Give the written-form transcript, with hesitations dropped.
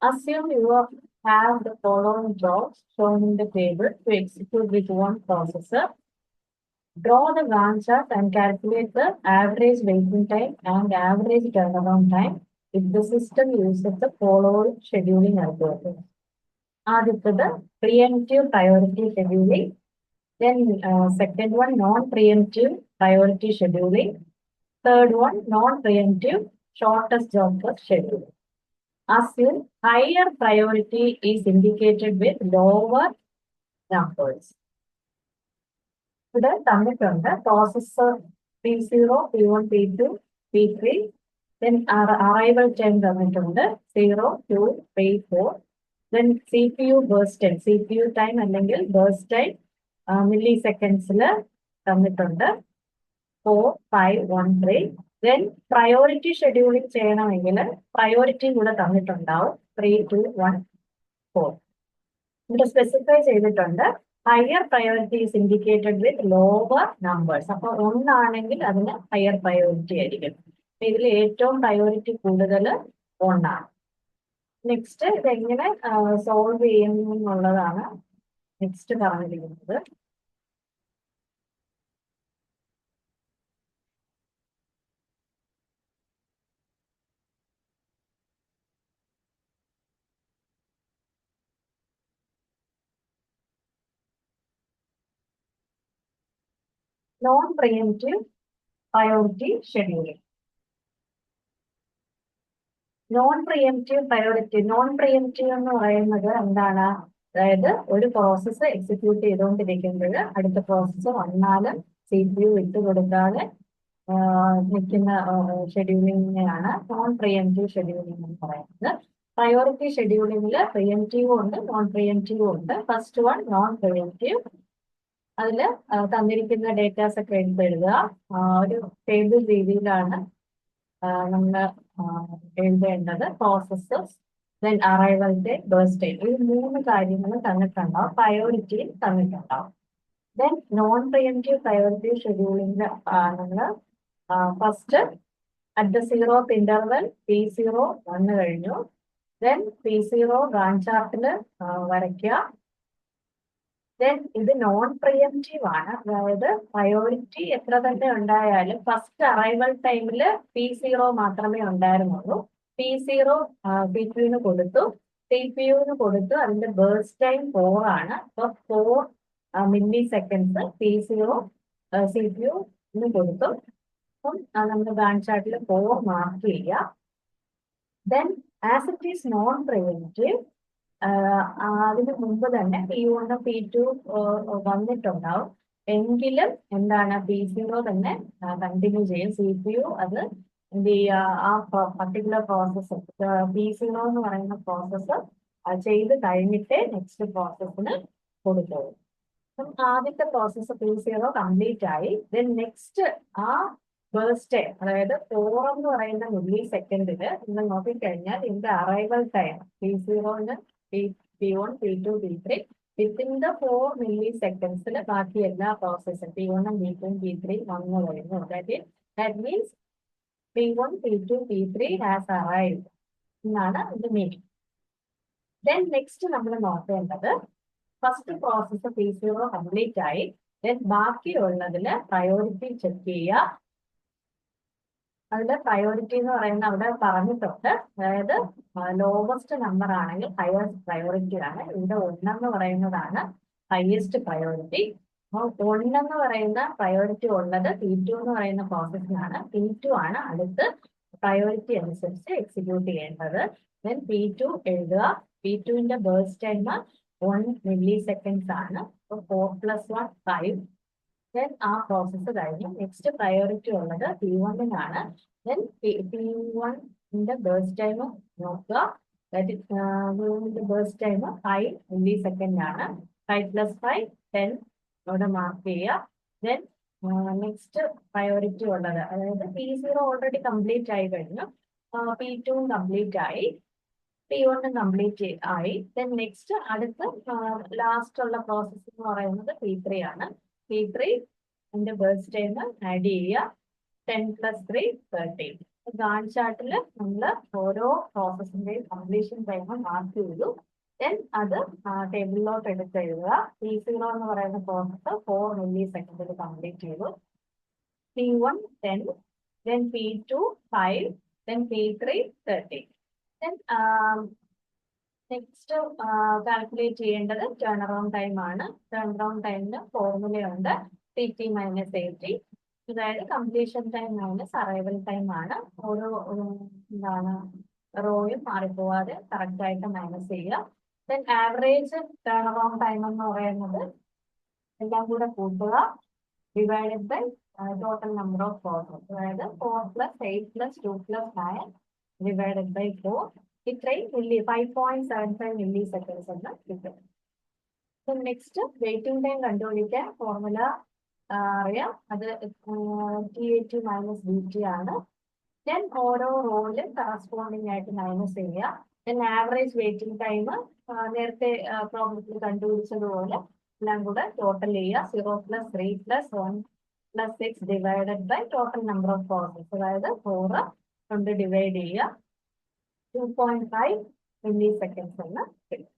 Assume you have the following jobs shown in the table to execute with one processor. Draw the Gantt chart and calculate the average waiting time and average turnaround time if the system uses the following scheduling algorithm. ആദ്യത്തത് preemptive priority scheduling. Then second one, non-preemptive priority scheduling. Third one, non-preemptive shortest job first scheduling. Assume higher priority is indicated with lower numbers. ഇവിടെ തന്നിട്ടുണ്ട് processor P0, P1, P2, P3. Then arrival time തന്നിട്ടുണ്ട് 0, 2, 3, 4. Then CPU burst time, CPU time അല്ലെങ്കിൽ burst time milli സെക്കൻഡ്സിൽ തന്നിട്ടുണ്ട് 4, 5, 1, 3. Then priority scheduling ചെയ്യണമെങ്കിൽ priority കൂടെ തന്നിട്ടുണ്ടാവും 3, 2, 1, 4. ഇവിടെ specify ചെയ്തിട്ടുണ്ട് higher priority is indicated with lower numbers. അപ്പോൾ 1 ആണെങ്കിൽ അതിന് ഹയർ പ്രയോറിറ്റി ആയിരിക്കും. ഇതിൽ ഏറ്റവും പ്രയോറിറ്റി കൂടുതൽ 1 ആണ്. നെക്സ്റ്റ് ഇതെങ്ങനെ സോൾവ് ചെയ്യുന്നുള്ളതാണ് നെക്സ്റ്റ് പറഞ്ഞിരിക്കുന്നത്. Non-preemptive priority scheduling. Non-preemptive priority. Non-preemptive എന്ന് പറയുന്നത് എന്താണ്? അതായത് ഒരു പ്രോസസ്സ് എക്സിക്യൂട്ട് ചെയ്തുകൊണ്ടിരിക്കുമ്പോൾ അടുത്ത പ്രോസസ്സ് വന്നാലും CPU വിട്ടു കൊടുക്കാതെ നിൽക്കുന്ന ഷെഡ്യൂളിങ്ങിനെയാണ് നോൺ പ്രിയംറ്റീവ് ഷെഡ്യൂളിംഗ് എന്ന് പറയുന്നത്. പ്രയോറിറ്റി ഷെഡ്യൂളിങ്ങിൽ പ്രിയംറ്റീവും ഉണ്ട് നോൺ പ്രിയംറ്റീവും ഉണ്ട്. First one non pre-emptive. അതിൽ തന്നിരിക്കുന്ന ഡേറ്റാസ് ഒക്കെ എഴുതുക. ഒരു ടേബിൾ രീതിയിലാണ് നമ്മൾ എഴുതേണ്ടത്. Processes, then arrival date, burst date, ഈ 3 കാര്യങ്ങൾ തന്നിട്ടുണ്ടാവും. പ്രയോറിറ്റിയും തന്നിട്ടുണ്ടാവും. Then non preemptive priority scheduling നമ്മൾ first at the 0th interval P0 വന്നു കഴിഞ്ഞു. ദെൻ P0 ഗാന്റ് ചാർട്ടിൽ വരയ്ക്കുക. ദെൻ ഇത് നോൺ പ്രിയംറ്റീവ് ആണ്. അതായത് പ്രയോറിറ്റി എത്ര തന്നെ ഉണ്ടായാലും ഫസ്റ്റ് അറൈവൽ ടൈമിൽ P0 മാത്രമേ ഉണ്ടായിരുന്നുള്ളൂ. P0 CPU കൊടുത്തു, CPU കൊടുത്തു. അതിന്റെ ബേർസ്റ്റ് ടൈം 4 ആണ്. അപ്പൊ 4 മില്ലി സെക്കൻഡ്സ് P0 CPU കൊടുത്തു. അപ്പം നമ്മുടെ ഗാന്റ് ചാർട്ടിൽ 4 മാർക്ക് ചെയ്യുക. Then as it is known preventive, അതിന് മുമ്പ് തന്നെ P1, P2 വന്നിട്ടുണ്ടാവും. എങ്കിലും എന്താണ് P0 തന്നെ കണ്ടിന്യൂ ചെയ്യും. CPU അത് എന്ത് ചെയ്യുക, ആ പർട്ടിക്കുലർ പ്രോസസ്സ് P0 എന്ന് പറയുന്ന പ്രോസസ്സ് ചെയ്ത് കഴിഞ്ഞിട്ടേ നെക്സ്റ്റ് പ്രോസസ്സിന് കൊടുക്കുള്ളൂ. അപ്പം ആദ്യത്തെ പ്രോസസ്സ് P0 കംപ്ലീറ്റ് ആയി. ദെൻ നെക്സ്റ്റ് ആ ബേർസ്റ്റ് ടൈം, അതായത് 4 എന്ന് പറയുന്ന മില്ലി സെക്കൻഡിൽ നിങ്ങൾ നോക്കിക്കഴിഞ്ഞാൽ ഇതിന്റെ അറൈവൽ ടൈം P0ന് P1, P2, P3 within the 4 മില്ലി സെക്കൻഡ്സിൽ ബാക്കി എല്ലാ പ്രോസസ്സും P1, P2, P3 വന്നു കഴിഞ്ഞു. That means P1, P2, P3 has arrived എന്നാണ് ഇത് മീനിങ്. ദെൻ നെക്സ്റ്റ് നമ്മൾ നോക്കേണ്ടത് ഫസ്റ്റ് പ്രോസസ്സ് P0 കംപ്ലീറ്റ് ആയി. ദെൻ ബാക്കിയുള്ളതിന് പ്രയോറിറ്റി ചെക്ക് ചെയ്യുക. അതിന്റെ പ്രയോറിറ്റി എന്ന് പറയുന്നത് അവിടെ പറഞ്ഞിട്ടുണ്ട്. അതായത് ലോവസ്റ്റ് നമ്പർ ആണെങ്കിൽ ഹയസ്റ്റ് പ്രയോറിറ്റി ആണ്. ഇവിടെ 1 എന്ന് പറയുന്നതാണ് ഹയസ്റ്റ് പ്രയോറിറ്റി. അപ്പോൾ 1 എന്ന് പറയുന്ന പ്രയോറിറ്റി ഉള്ളത് P2 എന്ന് പറയുന്ന പ്രോസസ്സിനാണ്. P2 ആണ് അടുത്ത് പ്രയോറിറ്റി അനുസരിച്ച് എക്സിക്യൂട്ട് ചെയ്യേണ്ടത്. ദെൻ P2 എഴുതുക. P2ന്റെ ബേർസ്റ്റ് ടൈം 1 മില്ലി സെക്കൻഡ്സ് ആണ്. അപ്പോൾ 4 + 1 5. ദെൻ ആ പ്രോസസ്സ് കഴിഞ്ഞു. നെക്സ്റ്റ് പ്രയോറിറ്റി ഉള്ളത് P1-നാണ്. ദെൻ P1ന്റെ ബേർസ്റ്റ് ടൈം നോക്കുക. P1ന്റെ ബേർസ്റ്റ് ടൈം 5 മില്ലി സെക്കൻഡ് ആണ്. 5 + 5 10 ഇവിടെ മാർക്ക് ചെയ്യുക. ദെൻ നെക്സ്റ്റ് പ്രയോറിറ്റി ഉള്ളത്, അതായത് P0 ഓൾറെഡി കംപ്ലീറ്റ് ആയി കഴിഞ്ഞു. P2 കംപ്ലീറ്റ് ആയി, P1 കംപ്ലീറ്റ് ആയി. ദെൻ നെക്സ്റ്റ് അടുത്ത് ലാസ്റ്റ് ഉള്ള പ്രോസസ്സ് എന്ന് പറയുന്നത് P3 ആണ്. P3 ബേർസ്റ്റ് ടൈം ആഡ് ചെയ്യുക. 10 + 3 13. ഗാൺ ചാർട്ടിൽ നമ്മൾ ഓരോ പ്രോസസ്സിന്റെയും കംപ്ലീഷൻ ടൈം മാർക്ക് ചെയ്തു. ദെൻ അത് ടേബിളിലോട്ട് എടുത്ത് എഴുതുക. T0 എന്ന് പറയുന്ന പ്രോസസ്സ് 4 മില്ലി സെക്കൻഡിൽ കംപ്ലീറ്റ് ചെയ്തു. P1 10, then P2 5, then P3 30. Then next calculate ചെയ്യേണ്ടത് ടേൺ അറൗണ്ട് ടൈം ആണ്. ടേൺ അറൗണ്ട് ടൈമിന് ഫോർമുലയുണ്ട്, CT - AT. അതായത് completion time minus arrival time ആണ്. ഓരോ എന്താണ് റോയും മാറിപ്പോവാതെ കറക്റ്റ് ആയിട്ട് മൈനസ് ചെയ്യുക. Then average turn around time എന്ന് പറയുന്നത് എല്ലാം കൂടെ കൂട്ടുക, divided by total number of process. അതായത് 4 + 8 + 2 + 9 ഡിവൈഡഡ് ബൈ 4. ഇത്രയും 5.75 മില്ലി സെക്കൻഡ്സ് എന്ന് കിട്ടും. നെക്സ്റ്റ് വെയിറ്റിംഗ് ടൈം കണ്ടുപിടിക്കാൻ ഫോർമുല അറിയാം. അത് TAT - BT ആണ്. ദെൻ ഓരോ റോയിലും കറസ്പോണ്ടിങ് ആയിട്ട് മൈനസ് ചെയ്യുക. ദെൻ ആവറേജ് വെയിറ്റിംഗ് ടൈം നേരത്തെ പ്രോബ്ലത്തിൽ കണ്ടുപിടിച്ചതുപോലെ എല്ലാം കൂടെ ടോട്ടൽ ചെയ്യുക. 0 + 3 + 1 + 6 divided by total number of process. അതായത് 4 കൊണ്ട് ഡിവൈഡ് ചെയ്യുക. 2.5 മില്ലി സെക്കൻഡ്സ് എന്ന് കിട്ടും.